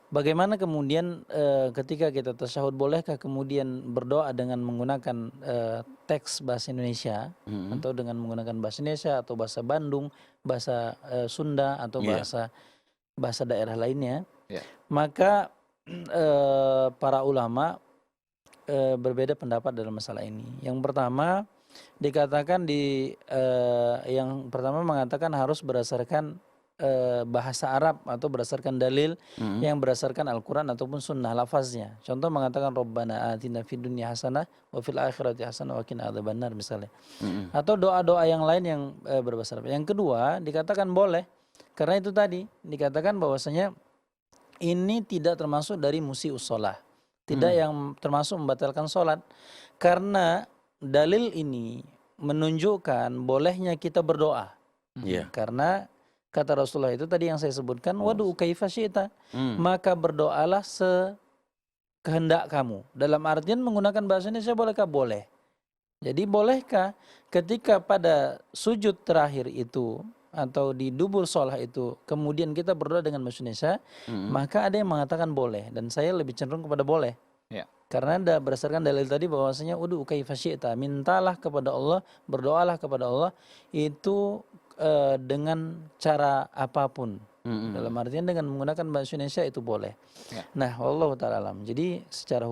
bagaimana kemudian ketika kita tasyahud, bolehkah kemudian berdoa dengan menggunakan teks bahasa Indonesia atau dengan menggunakan bahasa Indonesia atau bahasa Bandung, bahasa Sunda atau Iya. bahasa daerah lainnya? Iya. Maka para ulama berbeda pendapat dalam masalah ini. Yang pertama dikatakan yang pertama mengatakan harus berdasarkan bahasa Arab atau berdasarkan dalil yang berdasarkan Al-Quran ataupun sunnah lafaznya. Contoh mengatakan Rabbana atina fid dunya hasanah wa fil akhirati hasanah wa qina adzabannar misalnya. Atau doa-doa yang lain yang berbahasa Arab. Yang kedua dikatakan boleh karena itu tadi dikatakan bahwasanya ini tidak termasuk dari musiius shalah. Tidak yang termasuk membatalkan sholat. Karena dalil ini menunjukkan bolehnya kita berdoa. Karena kata Rasulullah itu tadi yang saya sebutkan, wadu'u kaifa syi'ta. Maka berdoalah sekehendak kamu. Dalam artian menggunakan bahasa Indonesia bolehkah? Boleh. Jadi bolehkah ketika pada sujud terakhir itu atau di dubur sholah itu kemudian kita berdoa dengan bahasa Indonesia, maka ada yang mengatakan boleh dan saya lebih cenderung kepada boleh. Karena berdasarkan dalil tadi bahwasanya ud'u kaifa syi'ta, mintalah kepada Allah, berdoalah kepada Allah itu dengan cara apapun. Dalam artian dengan menggunakan bahasa Indonesia itu boleh. Nah, wallahu ta'ala alam. Jadi secara